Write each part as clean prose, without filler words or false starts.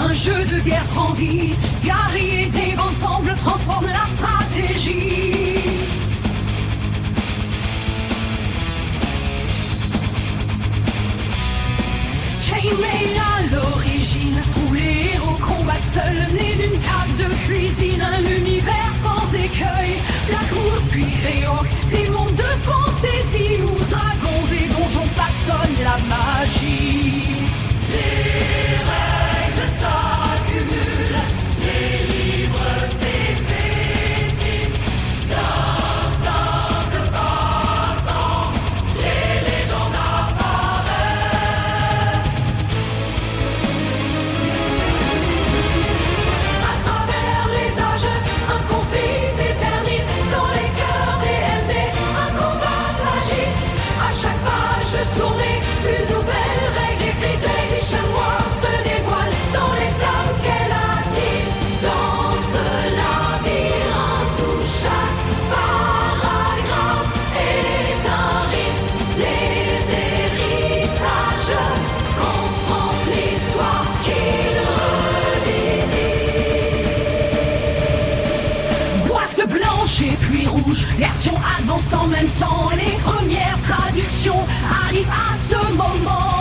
Un jeu de guerre prend vie. Gary et Dave ensemble transforment la stratégie. Chainmail à l'origine, où les héros combattent seuls, nés d'une table de cuisine, un univers sans écueil. Blackwood puis Greyhawk, des mondes de fantaisie où dragons et donjons façonnent la magie. Les règles s'accumulent, les livres s'épaississent. D'un simple passe-temps, les légendes apparaissent. À travers les âges, un conflit s'éternise. Dans les cœurs des MD, un combat s'agite. À chaque page tournée, une nouvelle règle écrite. L'édition noire se dévoile dans les flammes qu'elle attise. Dans ce labyrinthe où chaque paragraphe est un rite, les héritages confrontent l'histoire qu'ils revisent. Boîte blanche et puis rouge, version advanced en même temps. Les premières traductions arrivent à ce moment.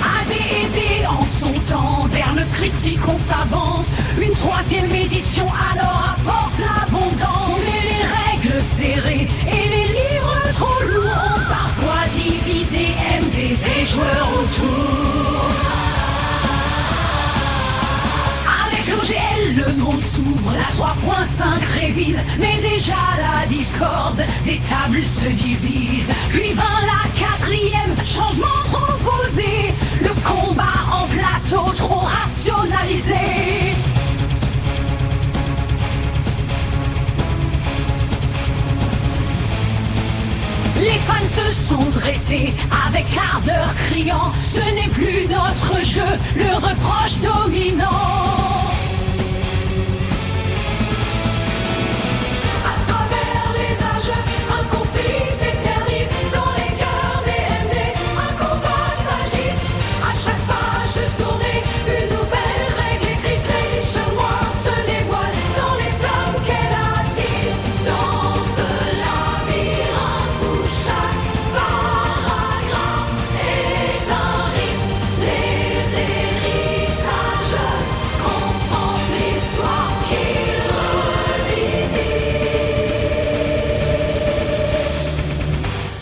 AD&D en son temps, vers le triptyque on s'avance. Une troisième édition alors apporte l'abondance. Mais les règles serrées et les livres trop lourds ont parfois divisé MDs et joueurs autour. Avec l'OGL, le monde s'ouvre, la 3.5 révise. Mais déjà la discorde des tables se divise. Puis vint la quatrième, changement trop posé. Le combat en plateau trop rationalisé. Les fans se sont dressés avec ardeur criant. Ce n'est plus notre jeu, le reproche dominant. À travers les âges, un conflit s'éternise. Dans les cœurs des MD, un combat s'agite. À chaque page tournée, une nouvelle règle écrite. L'édition noire se dévoile dans les flammes qu'elle attise. Dans ce labyrinthe où chaque paragraphe est un rite, les héritages confrontent l'histoire qu'ils revisitent.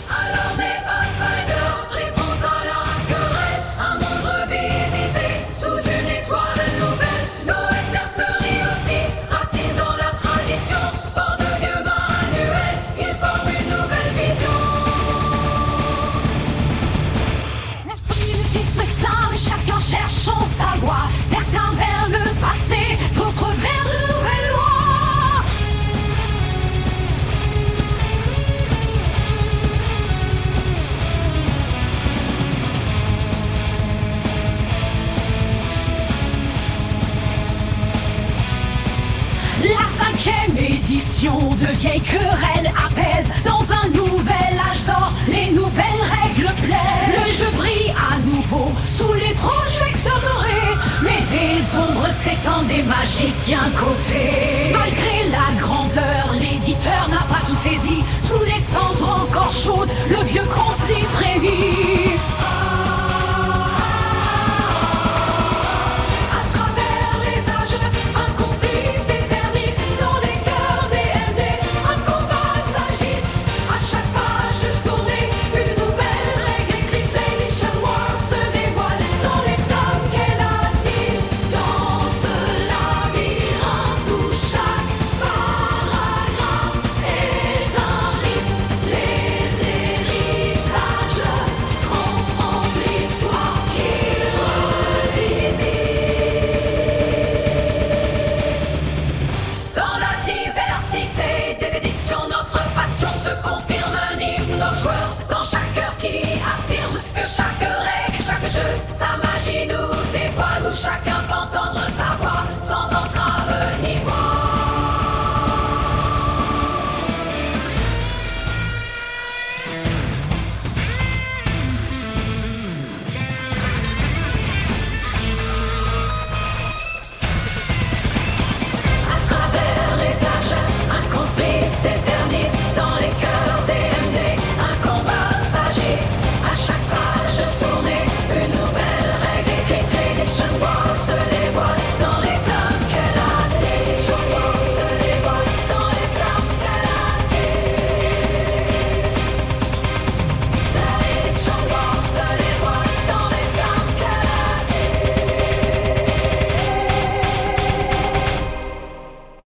Alors des Pathfinder, réponse à la querelle, un monde revisité sous une étoile nouvelle. L'OSR fleurit aussi, racine dans la tradition, bord de vieux manuels, ils forment une nouvelle vision. La communauté se scinde, chacun cherchant sa voie. Certains vers le passé, d'autres vers de nouvelles lois. La cinquième édition de vieilles querelles apaise. Dans un nouvel âge d'or, les nouvelles règles plaisent. Le jeu brille à nouveau sous les projecteurs dorés. Mais des ombres s'étendent, des magiciens cotés. Malgré la grandeur, l'éditeur n'a pas tout saisi. Sous les cendres encore chaudes, le vieux conflit frémit. À travers les âges, un conflit s'éternise. Dans les cœurs des MD, un combat s'agite. À chaque page tournée, une nouvelle règle écrite. L'édition noire se dévoile dans les flammes qu'elle attise. Dans ce labyrinthe où chaque paragraphe est un rite, les héritages confrontent l'histoire qu'ils revisitent. Dans la diversité des éditions, notre passion se confirme, anime nos joueurs. Dans chaque cœur qui affirme que chaque règle, chaque jeu, sa magie nous dévoile où chacun